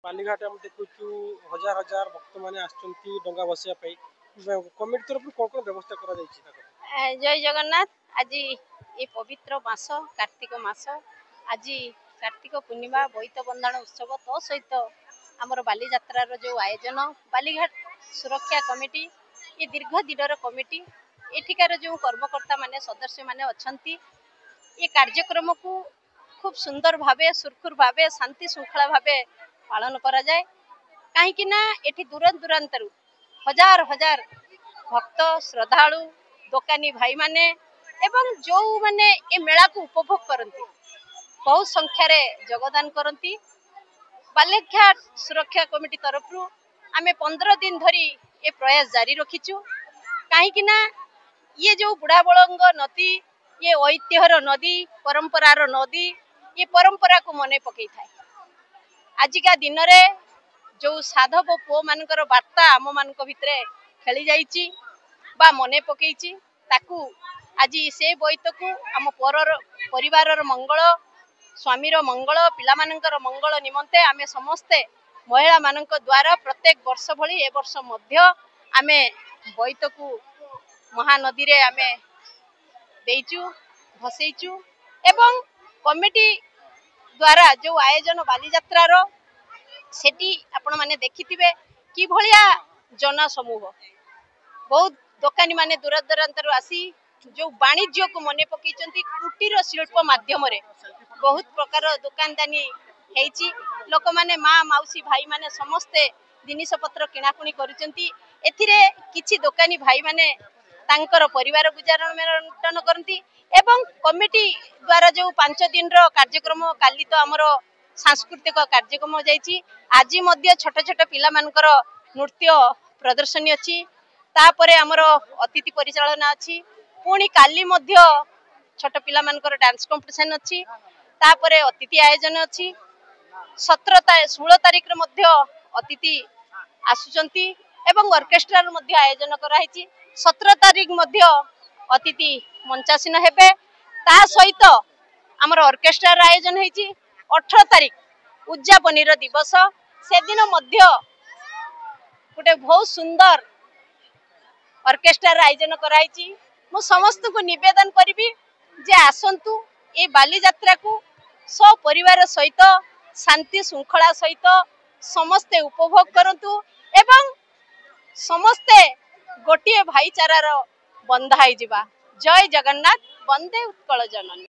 बालीघाट हम देखु हजार हजार भक्त मैंने डंगा बसिया कमिटी तरफ कौन कौन व्यवस्था करा जय जगन्नाथ। आज ये पवित्र मास कार्तिक मास आज कार्तिक पूर्णिमा बोईत बंधन उत्सव तो सहित आमर बाली यात्रार जो आयोजन बालीघाट सुरक्षा कमिटी ये दीर्घ दिन कमिटी एठिकार जो कर्मकर्ता माने सदस्य माने अछंती ये कार्यक्रम को खूब सुंदर भावे सुरखुर भावे शांति श्रृंखला भावे पालन करा जाए कहीं ना एठी दूर दूरांतरु हजार हजार भक्त श्रद्धालु दोकानी भाई माने एवं जो माने ए मेला को उपभोग करती बहुत संख्यार योगदान करती बालीघाट सुरक्षा कमिटी तरफ आमे 15 दिन धरी ये प्रयास जारी रखीचु कहीं ना ये जो बुढ़ा बलंग नदी ये ऐतिह्यर नदी परंपरार नदी ये परंपरा को मने पकई थाए आजिका दिन रे जो साधव पुओ मानकर वार्ता आम मान भितर खेली जाइची बा मने पकईची ताकू आज से बोईत को आम परिवार मंगल स्वामीर मंगल पिला मानकर मंगल निमंते आमे समस्ते महिला मानक द्वारा प्रत्येक वर्ष भली ए वर्ष मध्य आमे बोईत को महानदी रे आमे देइचु भसैचु एवं कमिटी द्वारा जो आयोजन बाली यात्रार सेठी आपण माने देखिथिबे कि भलिया जन समूह बहुत दोकानी माने दूर दूरांतर आसी जो वाणिज्य को मने पकईचंती कुटीर शिल्प माध्यम रे बहुत प्रकार दुकानदानी हेची लोक माने माँ माउसी भाई माने समस्ते जिनिस पत्र किणाकुणी करूचंती एथिरे किछि दोकानी भाई माने तांकर परिवार गुजारण मेंटेन करती एवं कमिटी द्वारा जो 5 दिन रो कार्यक्रम काली तो हमर सांस्कृतिक कार्यक्रम जाइछि आज मध्य छोट छोट पिला मानकर नृत्य प्रदर्शनी अछि तापरे हमर अतिथि परिचालना अछि पुणी काली मध्य छोट पिला मानकर डांस कंपटीशन अछि तापरे अतिथि आयोजन अछि 16 तारिख रे मध्य अतिथि आसुचंती एवं ऑर्केस्ट्रा मध्य आयोजन करा हिची 17 तारिख मध्य अतिथि मंचासीन हेबे ता सहित हमर ऑर्केस्ट्रा आयोजन हेची 18 तारिख उद्यापनीर दिवस से दिन मध्य गोटे बहुत सुंदर ऑर्केस्ट्रा आयोजन कराई मु समस्त को निवेदन करी जे आसंतु ए बाली यात्रा को सपरिवार सहित शांति श्रृंखला सहित समस्ते उपभोग करंतु एवं समस्ते गोटे भाईचारार बंधा जय जगन्नाथ वंदे उत्कल जननी।